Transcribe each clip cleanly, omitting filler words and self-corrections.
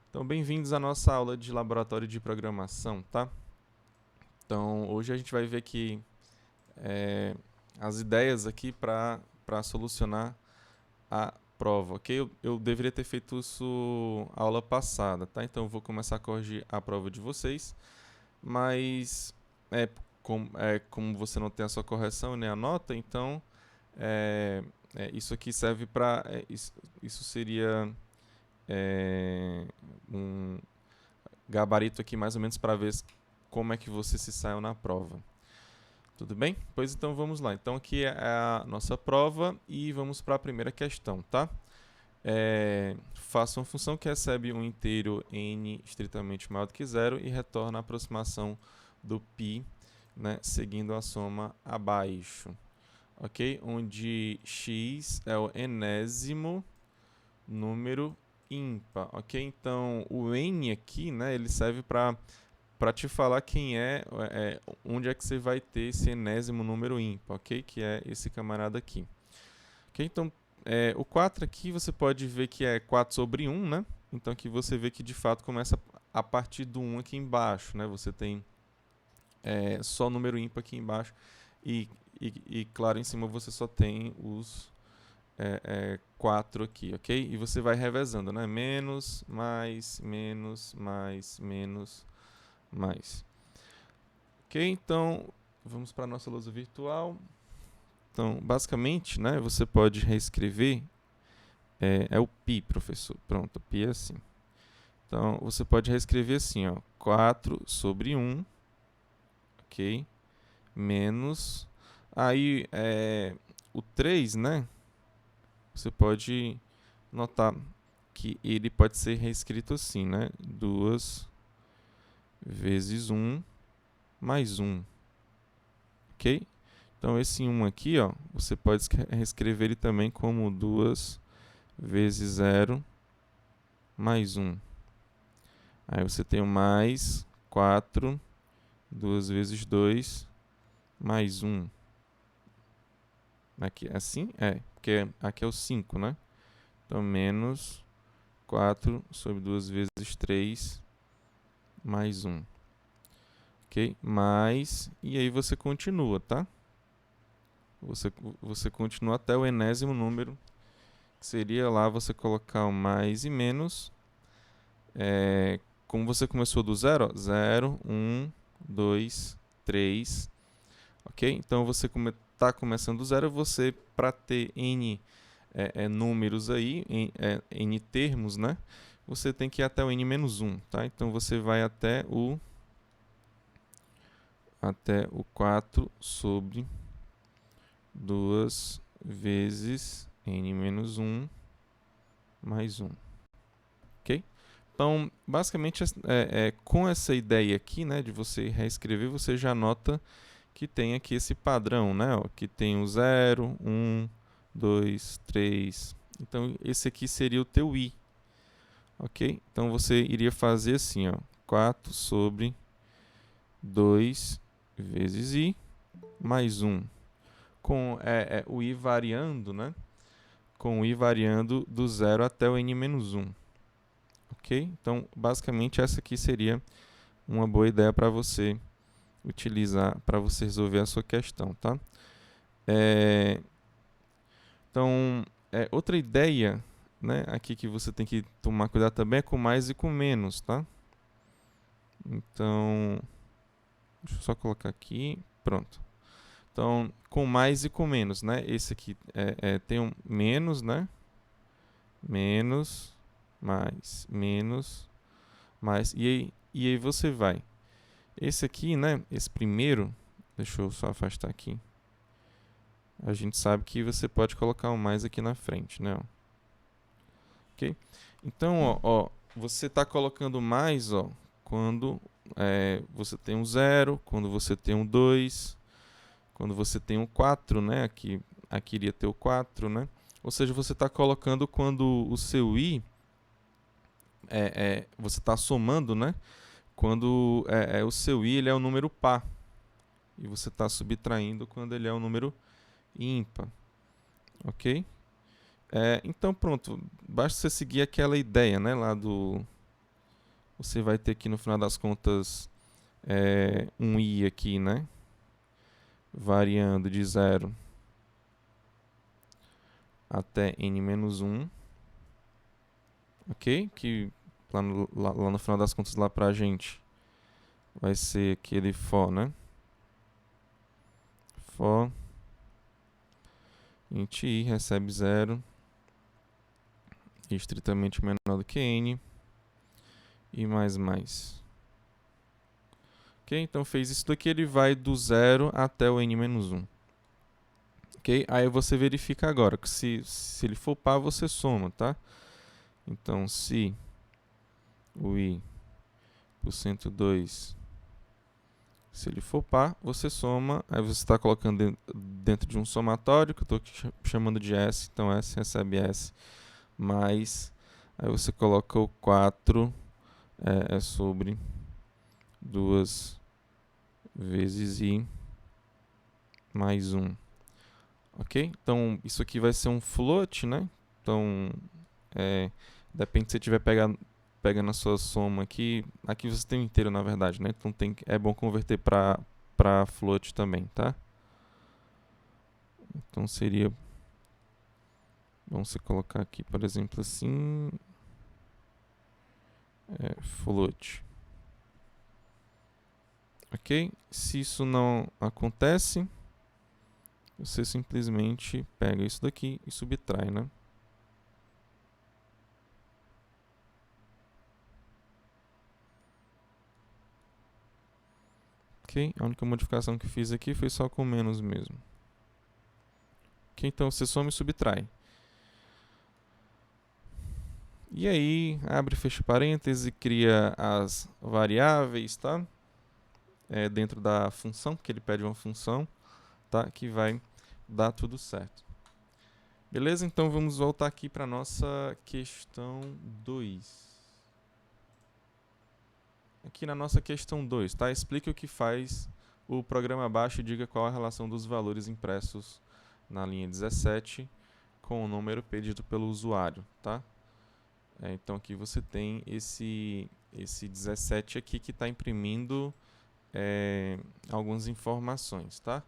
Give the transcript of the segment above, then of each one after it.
Então, bem-vindos à nossa aula de laboratório de programação, tá? Então, hoje a gente vai ver aqui as ideias aqui para solucionar a prova, ok? Eu deveria ter feito isso aula passada, tá? Então, eu vou começar a corrigir a prova de vocês, mas é, como você não tem a sua correção nem a nota, então isso aqui serve para... isso seria um gabarito aqui mais ou menos para ver como é que você se saiu na prova. Tudo bem? Pois então vamos lá. Então aqui é a nossa prova e vamos para a primeira questão, tá? Faça uma função que recebe um inteiro n estritamente maior do que zero e retorna a aproximação do π, né, seguindo a soma abaixo. Ok? Onde x é o enésimo número ímpar, ok? Então, o n aqui, né, ele serve para te falar quem onde é que você vai ter esse enésimo número ímpar, ok? Que é esse camarada aqui. Ok? Então, o 4 aqui você pode ver que é 4 sobre 1, né? Então, aqui você vê que de fato começa a partir do 1 aqui embaixo, né? Você tem só número ímpar aqui embaixo e, claro, em cima você só tem os 4 aqui, ok? E você vai revezando, né? Menos, mais, menos, mais, menos, mais. Ok? Então, vamos para a nossa lousa virtual. Então, basicamente, né? Você pode reescrever. É o π, professor. Pronto, o π é assim. Então, você pode reescrever assim, ó. 4 sobre 1, ok? Menos. Aí, o 3, né? Você pode notar que ele pode ser reescrito assim, né? 2 vezes 1 mais 1, ok? Então, esse 1 aqui, ó, você pode reescrever ele também como 2 vezes 0 mais 1. Aí você tem o mais 4, 2 vezes 2, mais 1. Aqui, assim? Porque aqui é o 5, né? Então, menos 4 sobre 2 vezes 3, mais 1. Ok? Mais, e aí você continua, tá? Você continua até o enésimo número, que seria lá você colocar o mais e menos. Como você começou do zero, 0, 1, 2, 3, ok? Então você está começando do zero, você, para ter n números aí, n termos, né? Você tem que ir até o n menos 1, tá? Então você vai até o 4 sobre 2 vezes n menos 1 mais 1, ok? Então, basicamente, com essa ideia aqui, né, de você reescrever, você já nota que tem aqui esse padrão, né, ó, que tem o 0, 1, 2, 3. Então, esse aqui seria o teu i, ok? Então, você iria fazer assim, ó, 4 sobre 2 vezes i mais 1, com o i variando, né? Com o i variando do 0 até o n menos 1. Ok? Então, basicamente, essa aqui seria uma boa ideia para você utilizar, para você resolver a sua questão, tá? Então, outra ideia, né, aqui que você tem que tomar cuidado também é com mais e com menos, tá? Então, deixa eu só colocar aqui, pronto. Então, com mais e com menos, né? Esse aqui tem um menos, né? Menos, mais, menos, mais. E aí você vai. Esse aqui, né? Esse primeiro, deixa eu só afastar aqui. A gente sabe que você pode colocar um mais aqui na frente, né? Ok? Então, ó, você está colocando mais, ó, quando você tem um 0, quando você tem um 2, quando você tem um 4, né? Aqui iria ter o 4, né? Ou seja, você está colocando quando o seu i, você está somando, né? Quando o seu i ele é o número par. E você está subtraindo quando ele é o número ímpar. Ok? Então, pronto. Basta você seguir aquela ideia, né? Lá você vai ter aqui no final das contas um i aqui, né? Variando de 0 até n-1, ok? Que lá no final das contas lá pra gente vai ser aquele for, né? For int i recebe 0 estritamente menor do que n e mais. Ok? Então fez isso daqui, ele vai do 0 até o n-1. Ok? Aí você verifica agora que se ele for par, você soma, tá? Então se o i por 102, se ele for par, você soma, aí você está colocando dentro de um somatório, que eu estou chamando de S, então S recebe S, mais, aí você coloca o 4 sobre 2 vezes i mais 1. Ok? Então, isso aqui vai ser um float, né? Então, depende se você estiver pegando a sua soma aqui. Aqui você tem um inteiro, na verdade, né? Então, é bom converter para float também, tá? Então, seria... Vamos colocar aqui, por exemplo, assim... float. Ok? Se isso não acontece, você simplesmente pega isso daqui e subtrai, né? Ok? A única modificação que fiz aqui foi só com menos mesmo. Ok? Então você soma e subtrai. E aí, abre e fecha parênteses e cria as variáveis, tá? Dentro da função, que ele pede uma função, tá? Que vai dar tudo certo. Beleza? Então vamos voltar aqui para a nossa questão 2. Aqui na nossa questão 2, tá? Explique o que faz o programa abaixo e diga qual a relação dos valores impressos na linha 17 com o número pedido pelo usuário, tá? Então aqui você tem esse 17 aqui que está imprimindo algumas informações, tá?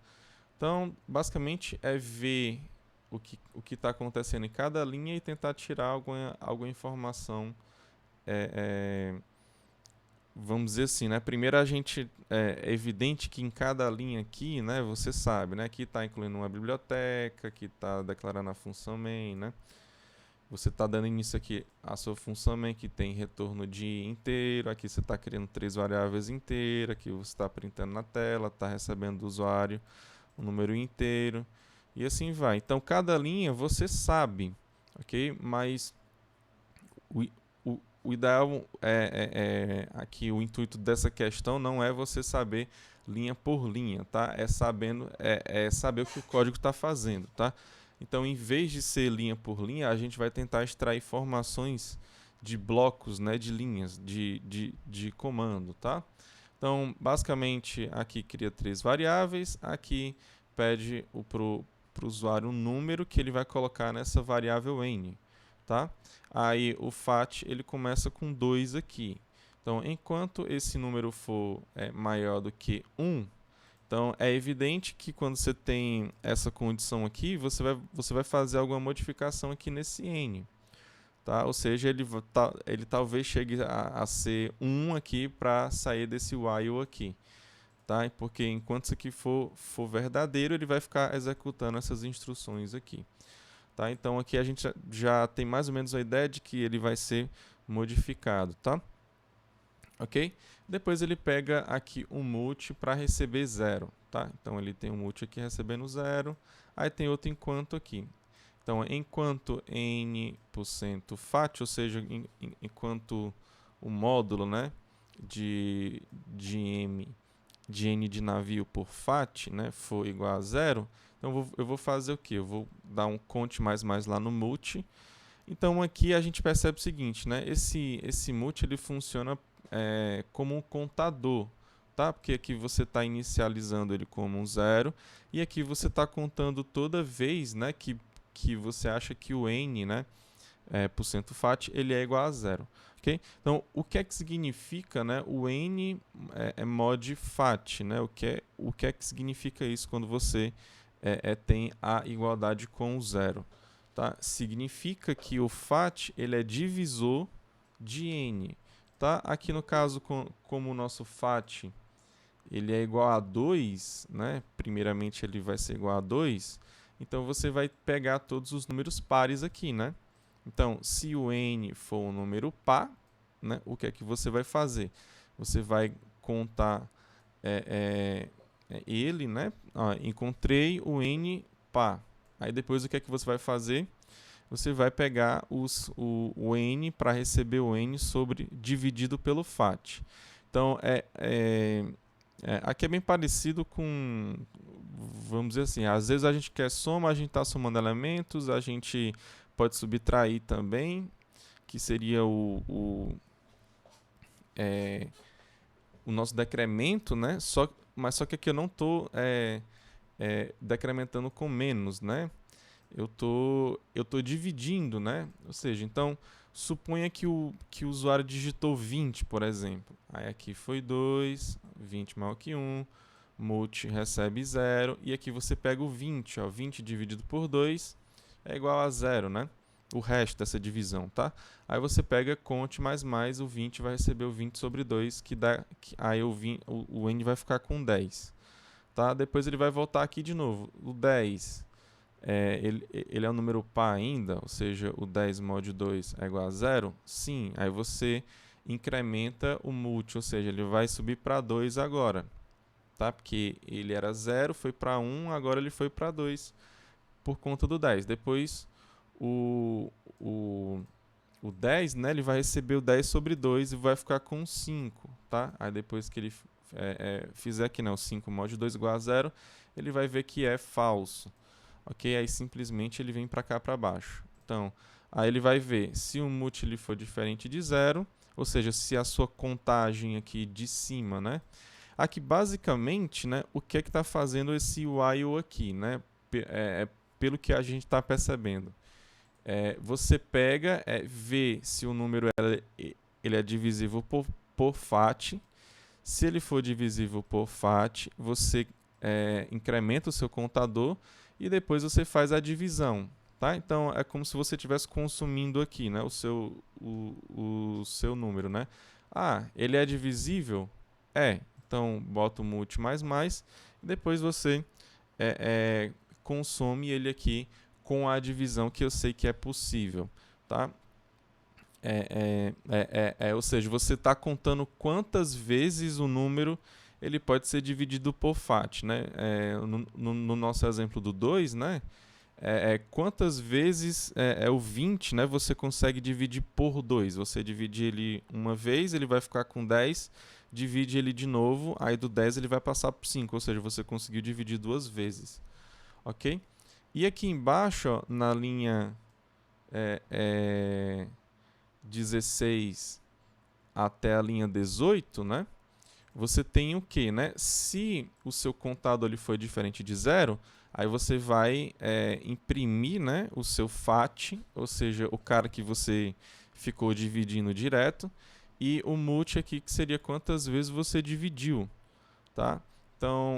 Então, basicamente é ver o que está acontecendo em cada linha e tentar tirar alguma informação, vamos dizer assim, né? Primeiro é evidente que em cada linha aqui, né, você sabe, né, que está incluindo uma biblioteca, que está declarando a função main, né? Você está dando início aqui à sua função main, que tem retorno de inteiro. Aqui você está criando 3 variáveis inteiras. Aqui você está printando na tela, está recebendo do usuário um número inteiro. E assim vai. Então, cada linha você sabe, ok? Mas o ideal aqui, o intuito dessa questão não é você saber linha por linha, tá? É saber o que o código está fazendo, tá? Então, em vez de ser linha por linha, a gente vai tentar extrair informações de blocos, né, de linhas, de comando, tá? Então, basicamente, aqui cria 3 variáveis, aqui pede para o usuário um número que ele vai colocar nessa variável n, tá? Aí, o fat, ele começa com 2 aqui. Então, enquanto esse número for maior do que 1, então, é evidente que quando você tem essa condição aqui, você vai fazer alguma modificação aqui nesse n. Tá? Ou seja, ele talvez chegue a ser 1 aqui para sair desse while aqui. Tá? Porque enquanto isso aqui for verdadeiro, ele vai ficar executando essas instruções aqui. Tá? Então, aqui a gente já tem mais ou menos a ideia de que ele vai ser modificado. Tá? Ok? Depois ele pega aqui um multi para receber 0, tá? Então ele tem um multi aqui recebendo 0, aí tem outro enquanto aqui. Então, enquanto n% fat, ou seja, enquanto o módulo, né, de n de navio por fat, né, for igual a 0, então eu vou fazer o quê? Eu vou dar um count mais lá no multi. Então aqui a gente percebe o seguinte, né, esse multi ele funciona como um contador, tá? Porque aqui você está inicializando ele como um 0 e aqui você está contando toda vez, né, que você acha que o n, né, % fat, ele é igual a 0. Okay? Então, o que é que significa, né, o n mod fat? Né? O que é que significa isso quando você tem a igualdade com o zero? Tá? Significa que o fat ele é divisor de n. Tá? Aqui no caso, como o nosso fat ele é igual a 2, né? Primeiramente ele vai ser igual a 2, então você vai pegar todos os números pares aqui, né? Então, se o n for um número par, né, o que é que você vai fazer? Você vai contar ele, né? Encontrei o n par. Aí depois o que é que você vai fazer? Você vai pegar o n para receber o n dividido pelo fat. Então, aqui é bem parecido com, vamos dizer assim, às vezes a gente quer soma, a gente está somando elementos, a gente pode subtrair também, que seria o nosso decremento, né? Mas só que aqui eu não estou decrementando com menos, né? Eu tô dividindo, né? Ou seja, então, suponha que o usuário digitou 20, por exemplo. Aí aqui foi 2, 20 maior que 1, multi recebe 0, e aqui você pega o 20, ó, 20 dividido por 2 é igual a 0, né? O resto dessa divisão, tá? Aí você pega conte mais, o 20 vai receber o 20 sobre 2, aí o n vai ficar com 10. Tá? Depois ele vai voltar aqui de novo. O 10, ele é um número par ainda, ou seja, o 10 mod 2 é igual a 0? Sim, aí você incrementa o multi, ou seja, ele vai subir para 2 agora. Tá? Porque ele era 0, foi para 1, agora ele foi para 2 por conta do 10. Depois o 10, né, ele vai receber o 10 sobre 2 e vai ficar com 5. Tá? Aí depois que ele fizer aqui, né, o 5 mod 2 igual a 0, ele vai ver que é falso. Ok? Aí simplesmente ele vem para cá para baixo. Então, aí ele vai ver se o multi ele for diferente de 0, ou seja, se a sua contagem aqui de cima, né? Aqui basicamente, né, o que é que está fazendo esse while aqui, né? Pelo que a gente está percebendo. Você pega, vê se o número ele é divisível por fat. Se ele for divisível por fat, você incrementa o seu contador e depois você faz a divisão. Tá? Então, é como se você estivesse consumindo aqui, né, o seu número. Né? Ah, ele é divisível? Então, bota o multi mais, e depois você consome ele aqui com a divisão que eu sei que é possível. Tá? Ou seja, você está contando quantas vezes o número ele pode ser dividido por fat. Né? No nosso exemplo do 2, né? Quantas vezes o 20, né, você consegue dividir por 2? Você divide ele uma vez, ele vai ficar com 10, divide ele de novo, aí do 10 ele vai passar por 5, ou seja, você conseguiu dividir duas vezes. Ok? E aqui embaixo, ó, na linha 16 até a linha 18, né, você tem o quê? Né? Se o seu contado ali foi diferente de 0, aí você vai imprimir, né, o seu fat, ou seja, o cara que você ficou dividindo direto, e o multi aqui, que seria quantas vezes você dividiu. Tá?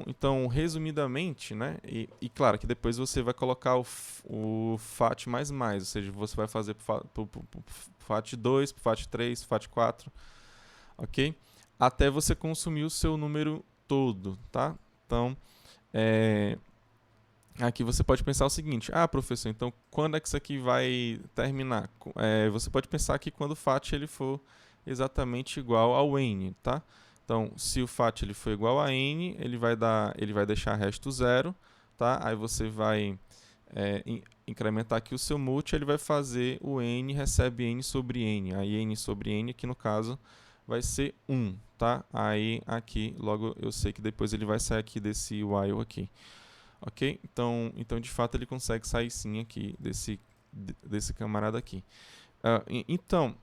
Então, resumidamente, né, e claro que depois você vai colocar o fat mais, ou seja, você vai fazer pro fat 2, pro fat 3, pro fat 4, ok? Até você consumir o seu número todo, tá? Então, aqui você pode pensar o seguinte: professor, então quando é que isso aqui vai terminar? Você pode pensar que quando o fat ele for exatamente igual ao n, tá? Então, se o fat ele for igual a n, ele vai deixar resto 0, tá? Aí você vai incrementar aqui o seu multi, ele vai fazer o n, recebe n sobre n. Aí n sobre n aqui no caso vai ser 1, tá? Aí aqui, logo eu sei que depois ele vai sair aqui desse while aqui. Ok? Então de fato ele consegue sair sim aqui desse camarada aqui. Então,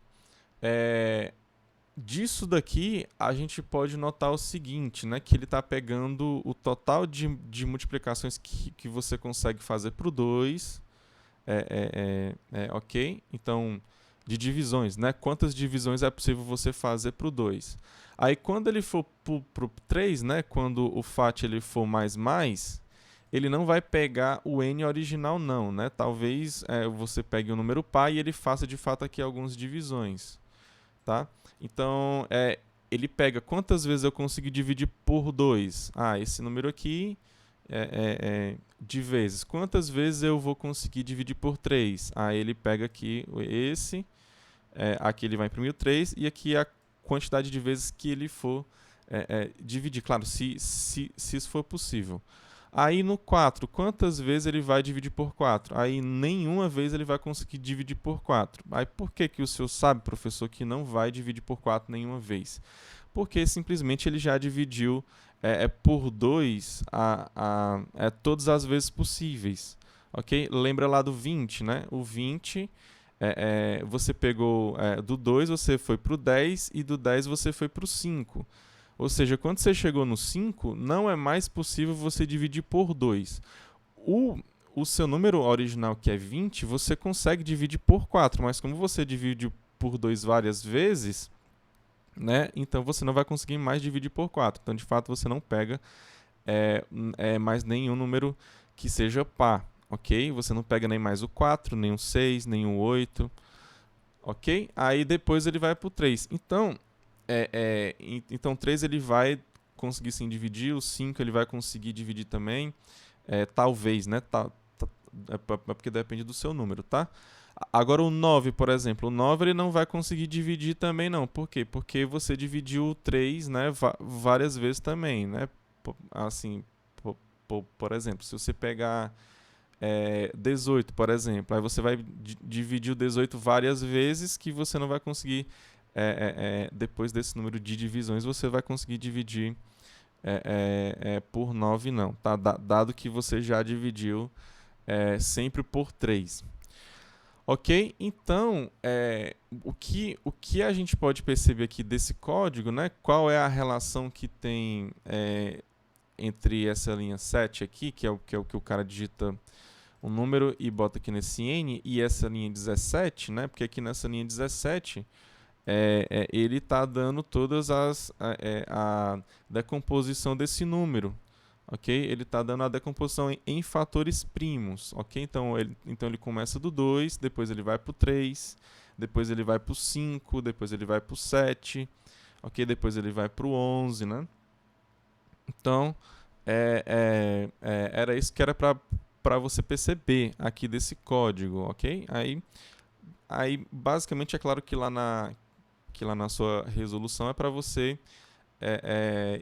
disso daqui a gente pode notar o seguinte, né? Que ele está pegando o total de multiplicações que você consegue fazer para o 2. Ok? Então, de divisões, né? Quantas divisões é possível você fazer para o 2. Aí quando ele for para o 3, né? Quando o FAT ele for mais, ele não vai pegar o n original não, né? Talvez você pegue o número par e ele faça de fato aqui algumas divisões, tá? Então, ele pega quantas vezes eu consigo dividir por 2. Ah, esse número aqui de vezes. Quantas vezes eu vou conseguir dividir por 3? Aí ele pega aqui esse, aqui ele vai imprimir o 3 e aqui a quantidade de vezes que ele for dividir. Claro, se isso for possível. Aí no 4, quantas vezes ele vai dividir por 4? Aí nenhuma vez ele vai conseguir dividir por 4. Aí por que o senhor sabe, professor, que não vai dividir por 4 nenhuma vez? Porque simplesmente ele já dividiu por 2 todas as vezes possíveis. Ok? Lembra lá do 20, né? O 20, você pegou do 2, você foi para o 10 e do 10 você foi para o 5. Ou seja, quando você chegou no 5, não é mais possível você dividir por 2. O seu número original, que é 20, você consegue dividir por 4, mas como você divide por 2 várias vezes, né, então você não vai conseguir mais dividir por 4. Então, de fato, você não pega mais nenhum número que seja par, ok? Você não pega nem mais o 4, nem o 6, nem o 8, ok? Aí depois ele vai para o 3. Então, 3 ele vai conseguir sim dividir, o 5 ele vai conseguir dividir também, talvez, né? Porque depende do seu número, tá? Agora o 9, por exemplo, o 9 ele não vai conseguir dividir também não. Por quê? Porque você dividiu o 3, né, várias vezes também, né? Assim, por exemplo, se você pegar 18, por exemplo, aí você vai dividir o 18 várias vezes que você não vai conseguir, depois desse número de divisões, você vai conseguir dividir por 9 não, tá? Dado que você já dividiu sempre por 3. Ok? Então, o que a gente pode perceber aqui desse código, né? Qual é a relação que tem entre essa linha 7 aqui, que é o que o cara digita um número e bota aqui nesse N, e essa linha 17, né? Porque aqui nessa linha 17, ele está dando todas a decomposição desse número. Ok? Ele está dando a decomposição em fatores primos, ok? Então ele começa do 2, depois ele vai para o 3, depois ele vai para o 5, depois ele vai para o 7, ok? Depois ele vai para o 11, né? Então, era isso que era para você perceber aqui desse código, ok? Aí, basicamente, é claro que lá na sua resolução é para você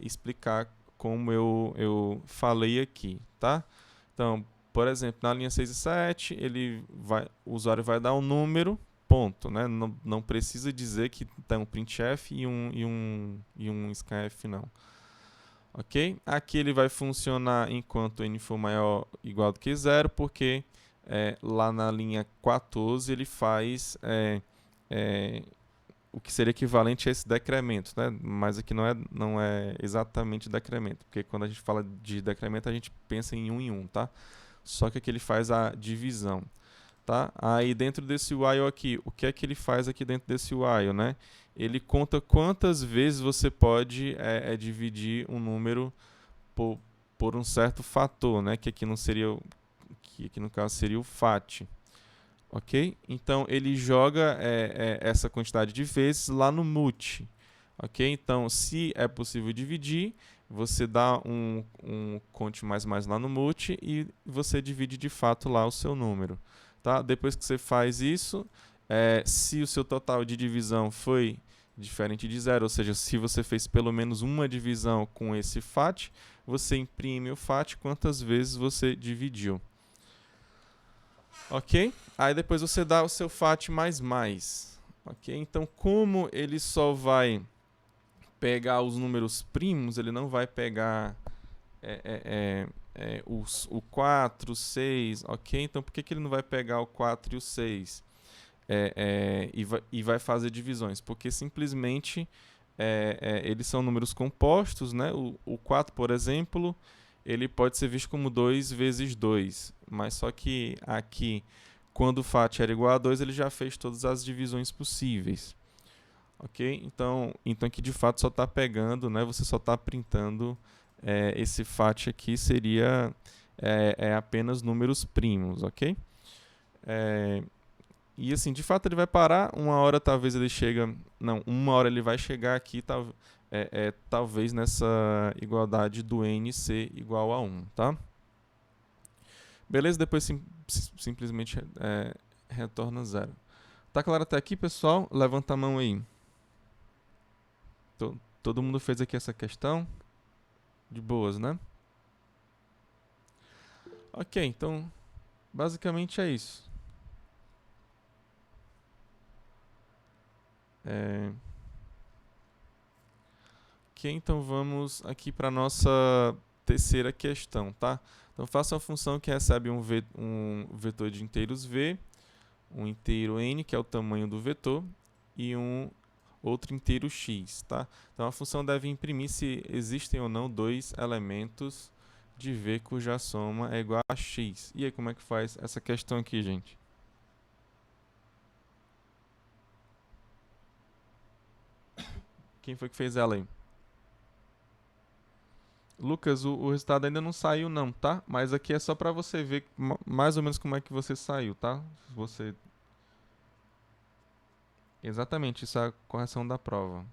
explicar como eu falei aqui, tá? Então, por exemplo, na linha 6 e 7, o usuário vai dar um número, ponto, né? Não precisa dizer que tem um printf e um scanf, não. Ok? Aqui ele vai funcionar enquanto n for maior ou igual do que 0, porque lá na linha 14 ele faz o que seria equivalente a esse decremento, né? Mas aqui não é exatamente decremento, porque quando a gente fala de decremento a gente pensa em um, tá? Só que aqui ele faz a divisão, tá? Aí dentro desse while aqui, o que é que ele faz aqui dentro desse while, né? Ele conta quantas vezes você pode dividir um número por um certo fator, né? Que aqui que aqui no caso seria o FAT. Ok? Então, ele joga essa quantidade de vezes lá no mult. Ok? Então, se é possível dividir, você dá um conte mais lá no mult e você divide de fato lá o seu número. Tá? Depois que você faz isso, se o seu total de divisão foi diferente de 0, ou seja, se você fez pelo menos uma divisão com esse FAT, você imprime o FAT quantas vezes você dividiu. Ok? Aí depois você dá o seu FAT mais. Ok? Então, como ele só vai pegar os números primos, ele não vai pegar o 4, o 6, ok? Então, por que ele não vai pegar o 4 e o 6 e vai fazer divisões? Porque simplesmente eles são números compostos, né? O 4, por exemplo, ele pode ser visto como 2 vezes 2, mas só que aqui, quando o FAT era igual a 2, ele já fez todas as divisões possíveis. Ok? Então aqui de fato só está pegando, né? Você só está printando esse FAT aqui, seria apenas números primos, ok? E assim, de fato ele vai parar, uma hora talvez ele chega... Não, uma hora ele vai chegar aqui, talvez nessa igualdade do n ser igual a 1, tá? Beleza? Depois simplesmente retorna 0. Tá claro até aqui, pessoal? Levanta a mão aí. Todo mundo fez aqui essa questão? De boas, né? Ok, então basicamente é isso. Ok, então vamos aqui para a nossa terceira questão, tá? Então faça uma função que recebe um vetor de inteiros v, um inteiro n, que é o tamanho do vetor, e um outro inteiro x, tá? Então a função deve imprimir se existem ou não dois elementos de v cuja soma é igual a x. E aí, como é que faz essa questão aqui, gente? Quem foi que fez ela aí? Lucas, o resultado ainda não saiu não, tá? Mas aqui é só para você ver mais ou menos como é que você saiu, tá? Exatamente, isso é a correção da prova.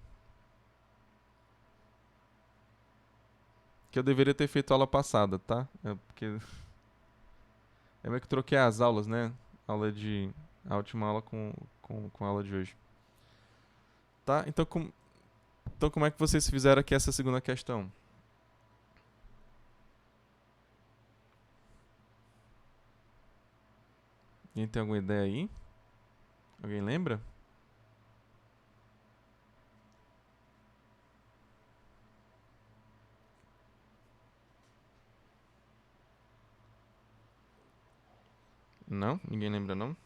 Que eu deveria ter feito aula passada, tá? Porque eu meio que troquei as aulas, né? A última aula com a aula de hoje. Tá? Então como é que vocês fizeram aqui essa segunda questão? Alguém tem alguma ideia aí? Alguém lembra? Não? Ninguém lembra, não?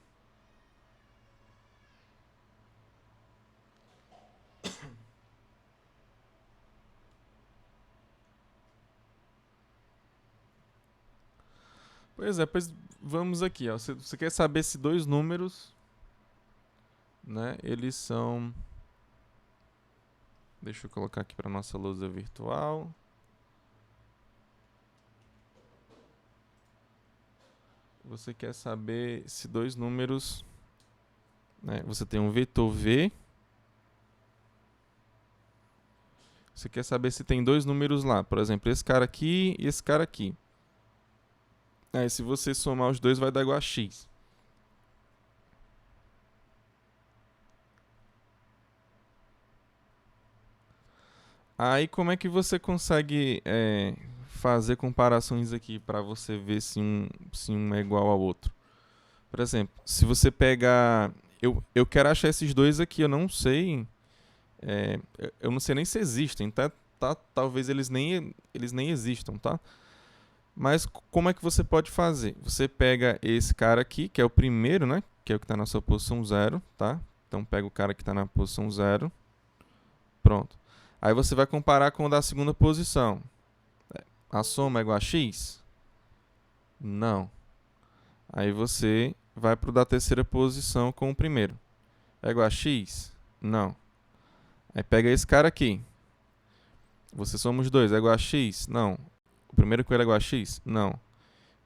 Pois é, pois vamos aqui. Ó. Você quer saber se dois números, né, eles são... Deixa eu colocar aqui para nossa lousa virtual. Você quer saber se dois números... Né, você tem um vetor v. Você quer saber se tem dois números lá. Por exemplo, esse cara aqui e esse cara aqui. Aí, se você somar os dois, vai dar igual a x. Aí, como é que você consegue fazer comparações aqui para você ver se um é igual ao outro? Por exemplo, se você pegar... Eu quero achar esses dois aqui, eu não sei... eu não sei nem se existem, tá? Talvez eles nem existam, tá? Mas como é que você pode fazer? Você pega esse cara aqui, que é o primeiro, né? Que é o que está na sua posição 0, tá? Então pega o cara que está na posição 0. Pronto. Aí você vai comparar com o da segunda posição. A soma é igual a x? Não. Aí você vai para o da terceira posição com o primeiro. É igual a x? Não. Aí pega esse cara aqui. Você soma os dois. É igual a x? Não. O primeiro com ele é igual a x? Não.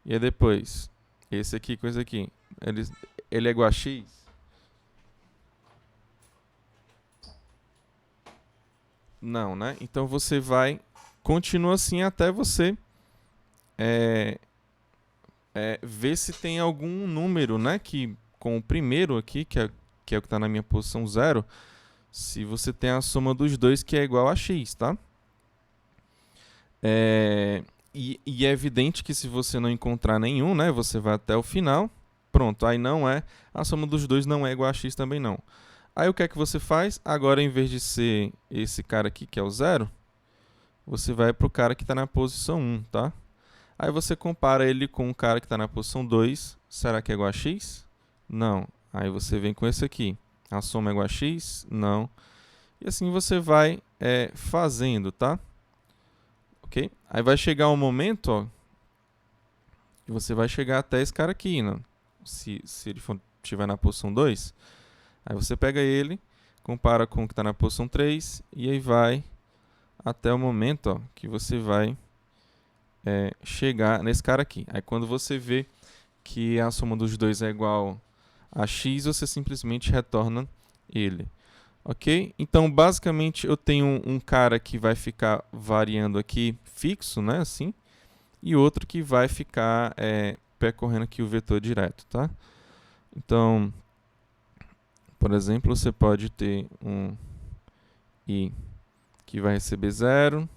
E aí depois, esse aqui com esse aqui. Ele é igual a x? Não, né? Então você vai... Continua assim até você ver se tem algum número, né? Que com o primeiro aqui, que é o que está na minha posição 0, se você tem a soma dos dois que é igual a x, tá? E é evidente que se você não encontrar nenhum, né? Você vai até o final. Pronto, aí não é... A soma dos dois não é igual a x também não. Aí o que é que você faz? Agora, em vez de ser esse cara aqui, que é o 0, você vai para o cara que está na posição 1, tá? Aí você compara ele com o cara que está na posição 2. Será que é igual a x? Não. Aí você vem com esse aqui. A soma é igual a x? Não. E assim você vai fazendo, tá? Ok? Aí vai chegar um momento, ó, que você vai chegar até esse cara aqui, né? se ele estiver na posição 2, aí você pega ele, compara com o que está na posição 3, e aí vai até o momento, ó, que você vai chegar nesse cara aqui. Aí quando você vê que a soma dos dois é igual a x, você simplesmente retorna ele. Ok? Então, basicamente, eu tenho um cara que vai ficar variando aqui fixo, né? Assim, e outro que vai ficar percorrendo aqui o vetor direto, tá? Então, por exemplo, você pode ter um i que vai receber 0,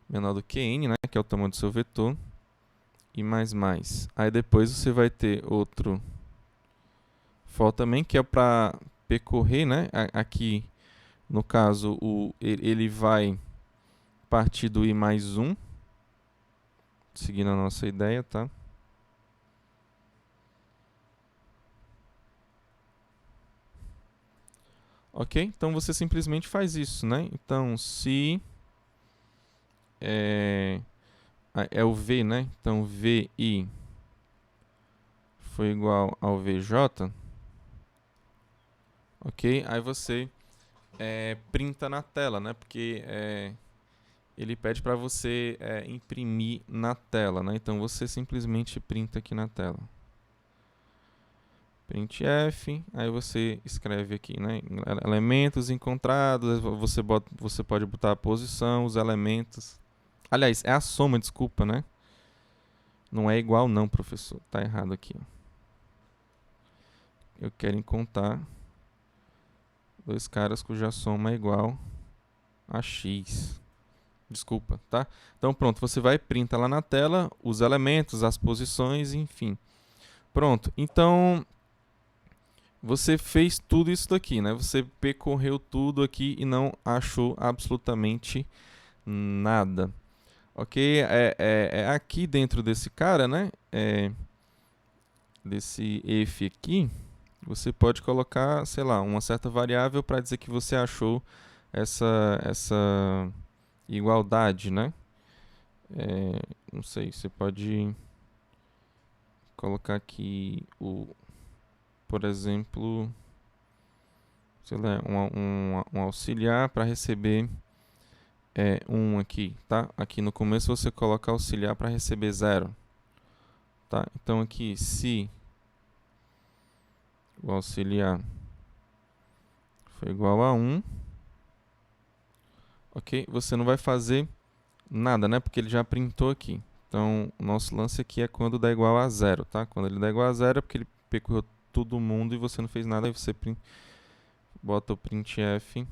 menor do que n, né? Que é o tamanho do seu vetor, e mais. Aí depois você vai ter outro for também, que é para percorrer, né? Aqui, no caso, ele vai partir do i mais 1, seguindo a nossa ideia, tá? Ok? Então você simplesmente faz isso, né? Então, se é o v, né? Então, vi foi igual ao vj, ok? Aí você printa na tela, né? Porque ele pede para você imprimir na tela, né? Então você simplesmente printa aqui na tela. Printf, aí você escreve aqui, né? Elementos encontrados, você pode botar a posição, os elementos. Aliás, é a soma, desculpa, né? Não é igual não, professor. Tá errado aqui. Ó. Eu quero encontrar dois caras cuja soma é igual a x. Desculpa, tá? Então pronto, você vai printa lá na tela os elementos, as posições, enfim. Pronto. Então você fez tudo isso daqui, né? Você percorreu tudo aqui e não achou absolutamente nada. Ok? Aqui dentro desse cara, né? Desse if aqui, você pode colocar, sei lá, uma certa variável para dizer que você achou essa igualdade, né? Não sei, você pode colocar aqui por exemplo, sei lá, um auxiliar para receber 1 aqui, tá? Aqui no começo você coloca auxiliar para receber 0, tá? Então aqui, se o auxiliar foi igual a 1, ok? Você não vai fazer nada, né? Porque ele já printou aqui. Então, o nosso lance aqui é quando dá igual a 0, tá? Quando ele dá igual a 0 é porque ele percorreu todo mundo e você não fez nada, aí você bota o printf,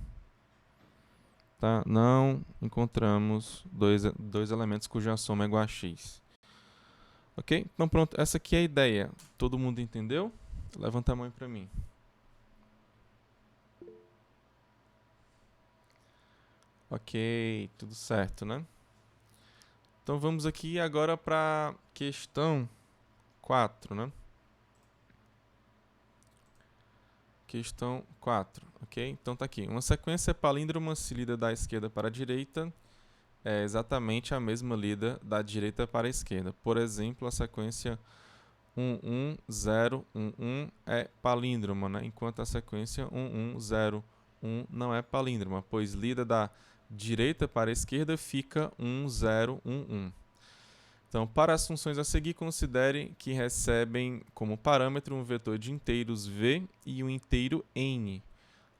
tá? Não encontramos dois elementos cuja soma é igual a x. Ok? Então pronto, essa aqui é a ideia. Todo mundo entendeu? Levanta a mão para mim. Ok, tudo certo, né? Então vamos aqui agora para questão 4, né? Questão 4, ok? Então tá aqui. Uma sequência palíndroma se lida da esquerda para a direita é exatamente a mesma lida da direita para a esquerda. Por exemplo, a sequência 1, 1, 0, 1, 1 é palíndroma, né? Enquanto a sequência 1, 1, 0, 1 não é palíndroma, pois lida da direita para a esquerda fica 1, 0, 1, 1. Então, para as funções a seguir, considere que recebem como parâmetro um vetor de inteiros v e um inteiro n,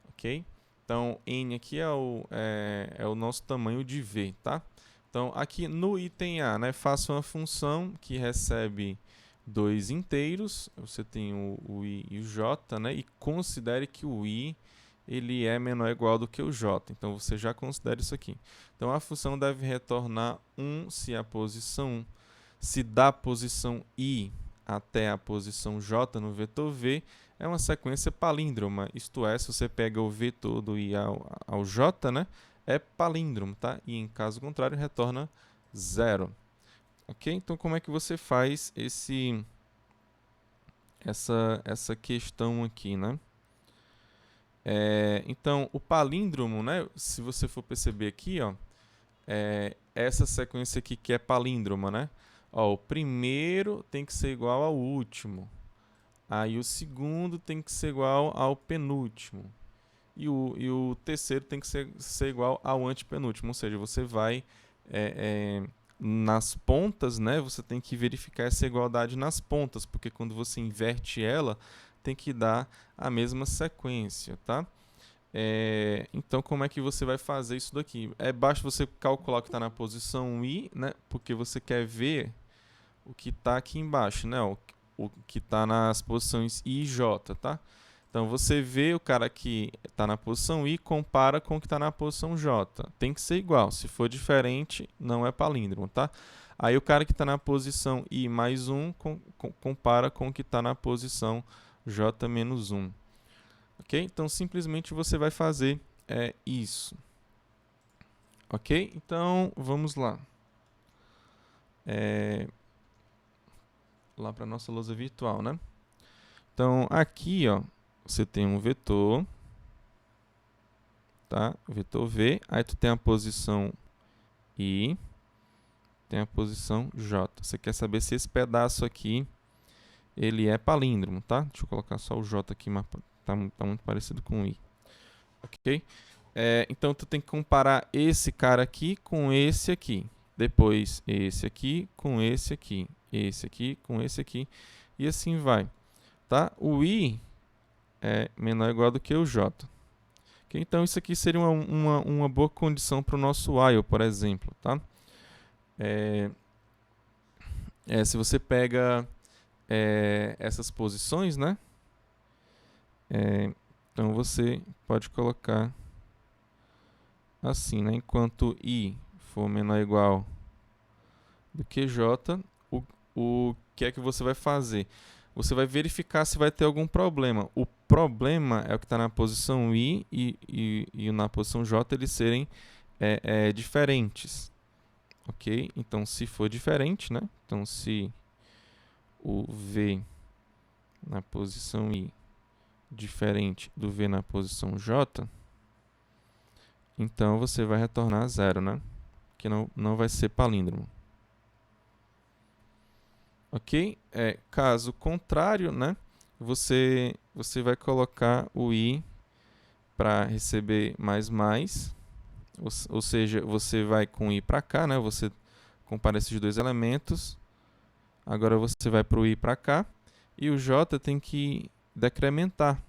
ok? Então, n aqui é o nosso tamanho de v, tá? Então, aqui no item A, né, faça uma função que recebe dois inteiros, você tem o i e o j, né, e considere que o i ele é menor ou igual do que o j. Então, você já considera isso aqui. Então, a função deve retornar 1 se a posição, se da posição i até a posição j no vetor v é uma sequência palíndroma, isto é, se você pega o vetor do i ao j, né, é palíndromo, tá? E em caso contrário, retorna 0. Ok? Então, como é que você faz essa questão aqui, né? Então, o palíndromo, né, se você for perceber aqui, ó, essa sequência aqui que é palíndroma, né? Ó, o primeiro tem que ser igual ao último. Aí o segundo tem que ser igual ao penúltimo. E o terceiro tem que ser igual ao antepenúltimo. Ou seja, você vai nas pontas, né? Você tem que verificar essa igualdade nas pontas, porque quando você inverte ela, tem que dar a mesma sequência, tá? Então, como é que você vai fazer isso daqui? Basta você calcular o que está na posição I, né? Porque você quer ver o que está aqui embaixo, né? O que está nas posições I e J, tá? Então, você vê o cara que está na posição I, compara com o que está na posição J. Tem que ser igual. Se for diferente, não é palíndromo, tá? Aí, o cara que está na posição I mais 1, compara com o que está na posição J menos 1. Ok? Então, simplesmente você vai fazer isso. Ok? Então, vamos lá. Lá para a nossa lousa virtual, né? Então, aqui, ó, você tem um vetor, tá? Vetor V. Aí tu tem a posição I, tem a posição J. Você quer saber se esse pedaço aqui, ele é palíndromo, tá? Deixa eu colocar só o J aqui, mas tá muito parecido com o I. Ok? Então, tu tem que comparar esse cara aqui com esse aqui. Depois, esse aqui com esse aqui. Esse aqui com esse aqui. E assim vai. Tá? O I é menor ou igual do que o J. Okay? Então, isso aqui seria uma boa condição para o nosso while, por exemplo. Tá? Se você pega essas posições, né? Então, você pode colocar assim, né? Enquanto I for menor ou igual do que J, o que é que você vai fazer? Você vai verificar se vai ter algum problema. O problema é o que está na posição I e na posição J eles serem diferentes. Ok? Então, se for diferente, né? Então, se o V na posição I diferente do V na posição J, então você vai retornar 0, né? Que não vai ser palíndromo. Ok? Caso contrário, né? Você vai colocar o I para receber mais. Ou seja, você vai com I para cá, né? Você compara esses dois elementos. Agora você vai para o I para cá. E o J tem que decrementar.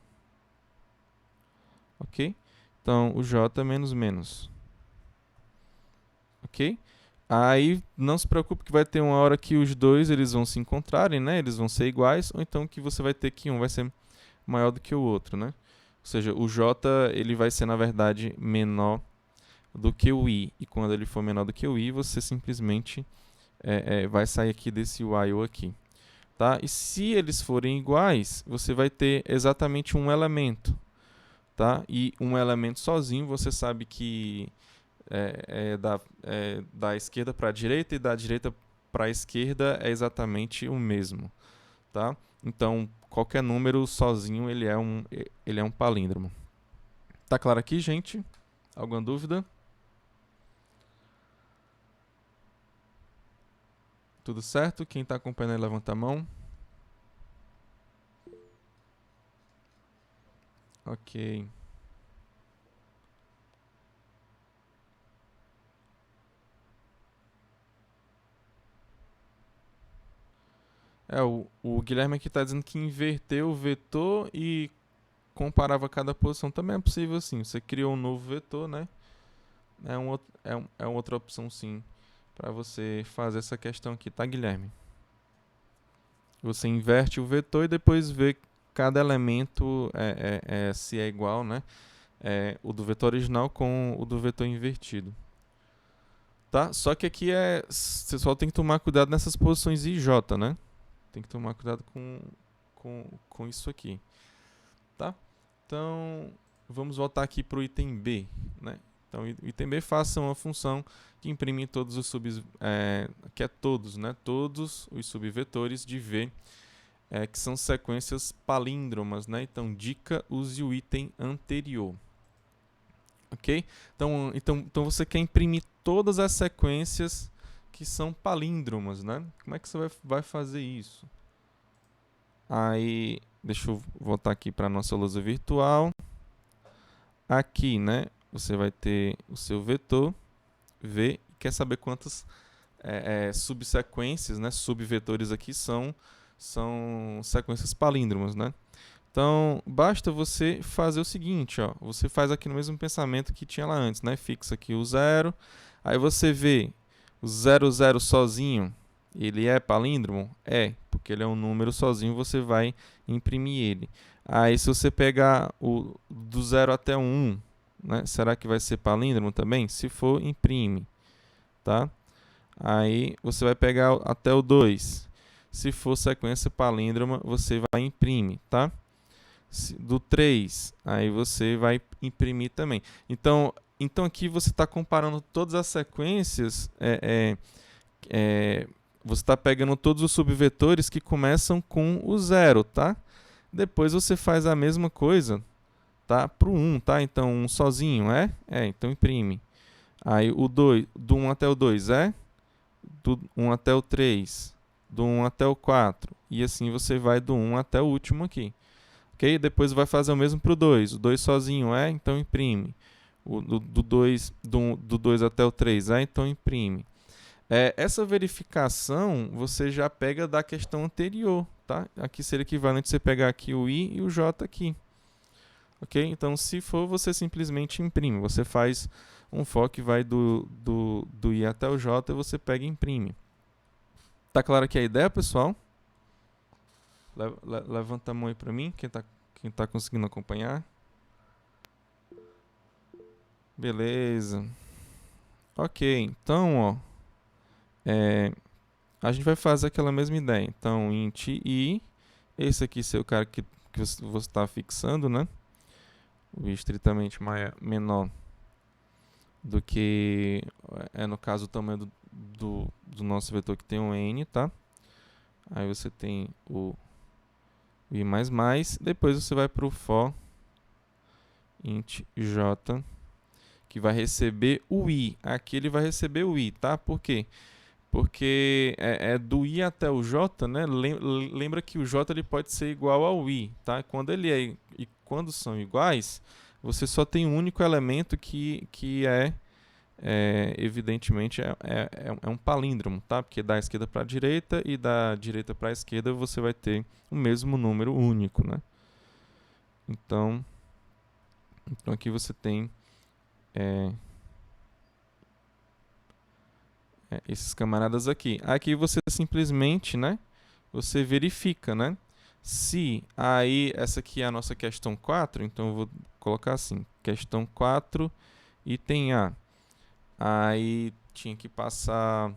Ok? Então, o J é menos. Ok? Aí, não se preocupe que vai ter uma hora que os dois eles vão se encontrarem, né? Eles vão ser iguais, ou então que você vai ter que um vai ser maior do que o outro, né? Ou seja, o J ele vai ser, na verdade, menor do que o I. E quando ele for menor do que o I, você simplesmente vai sair aqui desse while aqui. Tá? E se eles forem iguais, você vai ter exatamente um elemento. Tá? E um elemento sozinho, você sabe que da esquerda para a direita e da direita para a esquerda é exatamente o mesmo. Tá? Então, qualquer número sozinho ele é um palíndromo. Tá claro aqui, gente? Alguma dúvida? Tudo certo? Quem está acompanhando aí, levanta a mão. Ok. O Guilherme aqui está dizendo que inverteu o vetor e comparava cada posição. Também é possível assim. Você criou um novo vetor, né? É uma outra opção sim para você fazer essa questão aqui, tá, Guilherme? Você inverte o vetor e depois vê cada elemento se é igual, né? O do vetor original com o do vetor invertido. Tá? Só que aqui você só tem que tomar cuidado nessas posições I e J, né? Tem que tomar cuidado com isso aqui. Tá? Então, vamos voltar aqui para o item B, né? Então, o item B, faça uma função que imprime todos os todos, né? Todos os subvetores de V, que são sequências palíndromas, né? Então, dica, use o item anterior. Ok? Então você quer imprimir todas as sequências que são palíndromos, né? Como é que você vai fazer isso? Aí, deixa eu voltar aqui para a nossa lousa virtual. Aqui, né, você vai ter o seu vetor V. Quer saber quantas subsequências, né, subvetores aqui são sequências palíndromos, né? Então, basta você fazer o seguinte, ó, você faz aqui no mesmo pensamento que tinha lá antes, né? Fixa aqui o 0, aí você vê o 0, 0 sozinho, ele é palíndromo? É, porque ele é um número sozinho, você vai imprimir ele. Aí, se você pegar do 0 até o 1, né? Será que vai ser palíndromo também? Se for, imprime, tá? Aí, você vai pegar até o 2. Se for sequência palíndroma, você vai imprimir, tá? Do 3, aí você vai imprimir também. Então aqui você está comparando todas as sequências, você está pegando todos os subvetores que começam com o 0, tá? Depois você faz a mesma coisa, tá? Para o 1, tá? Então, 1 sozinho, então imprime. Aí o 2, do 1 até o 2 do 1 até o 3, do 1 até o 4, e assim você vai do 1 até o último aqui. Ok? Depois vai fazer o mesmo para o 2. O 2 sozinho então imprime. Do 2 até o 3 então imprime. Essa verificação você já pega da questão anterior. Tá? Aqui seria equivalente você pegar aqui o I e o J aqui. Ok? Então, se for, você simplesmente imprime. Você faz um for que vai do I até o J e você pega e imprime. Tá claro aqui a ideia, pessoal? Levanta a mão aí para mim, quem tá conseguindo acompanhar. Beleza. Ok, então, ó, a gente vai fazer aquela mesma ideia. Então, int I, esse aqui é o cara que você está fixando, né? O I estritamente menor do que, no caso, o tamanho do nosso vetor que tem um N, tá? Aí você tem o I++, depois você vai para o for int j, que vai receber o I. Aqui ele vai receber o I, tá? Por quê? Porque do I até o J, né? Lembra que o J ele pode ser igual ao I, tá? Quando são iguais, você só tem um único elemento que evidentemente é um palíndromo, tá? Porque da esquerda para a direita e da direita para a esquerda você vai ter o mesmo número único, né? Então aqui você tem esses camaradas aqui. Aqui você simplesmente, né? Você verifica, né? Se aí, essa aqui é a nossa questão 4, então eu vou colocar assim, questão 4, item A. Aí tinha que passar,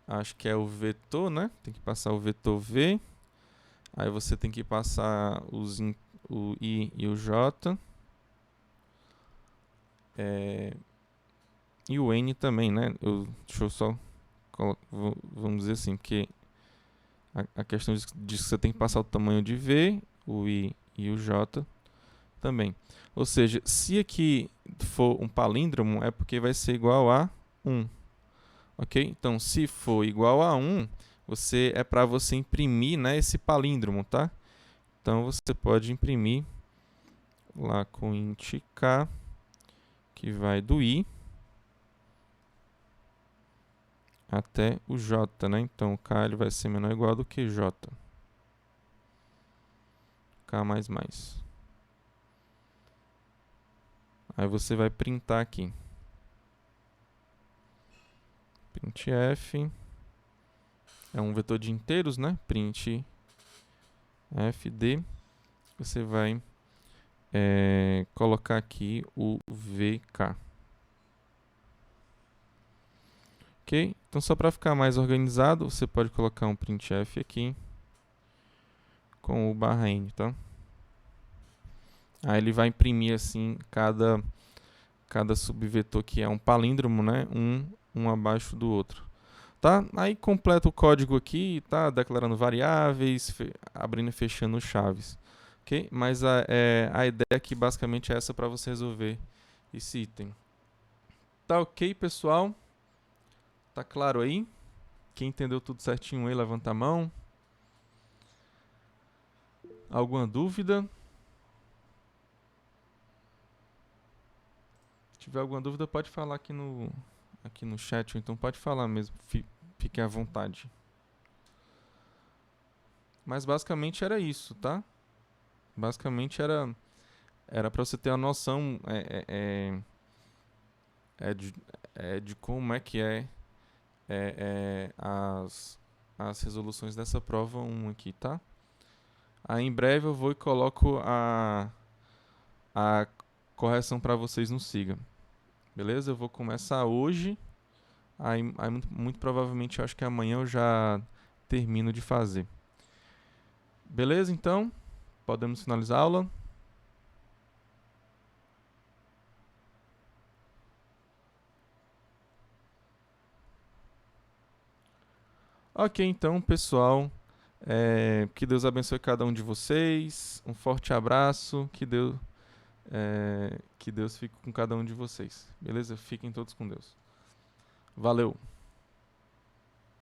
acho que é o vetor, né? Tem que passar o vetor V. Aí você tem que passar o I e o J. E o N também, né? Deixa eu só vamos dizer assim, que a questão diz que você tem que passar o tamanho de V, o I e o J também. Ou seja, se aqui for um palíndromo, é porque vai ser igual a 1. Ok? Então, se for igual a 1, é para você imprimir, né, esse palíndromo, tá? Então, você pode imprimir lá com int k, que vai do I até o J, né? Então, o K ele vai ser menor ou igual do que J. K++. Aí você vai printar aqui. Printf. É um vetor de inteiros, né? Print fd. Você vai colocar aqui o vk. Ok? Então, só para ficar mais organizado, você pode colocar um printf aqui com o /n, tá? Aí ele vai imprimir assim cada subvetor que é um palíndromo, né? Um abaixo do outro. Tá? Aí completa o código aqui, tá? Declarando variáveis, abrindo e fechando chaves. Ok? Mas a ideia aqui basicamente é essa para você resolver esse item. Tá ok, pessoal? Tá claro aí? Quem entendeu tudo certinho aí, levanta a mão. Alguma dúvida? Se tiver alguma dúvida, pode falar aqui no chat, ou então pode falar mesmo, fiquem à vontade. Mas basicamente era isso, tá? Basicamente era para você ter a noção de como é que as resoluções dessa prova 1 aqui, tá? Aí em breve eu vou e coloco a correção para vocês no Siga. Beleza? Eu vou começar hoje. Aí muito provavelmente eu acho que amanhã eu já termino de fazer. Beleza, então? Podemos finalizar a aula? Ok, então, pessoal. Que Deus abençoe cada um de vocês. Um forte abraço. Que Deus fique com cada um de vocês. Beleza? Fiquem todos com Deus. Valeu!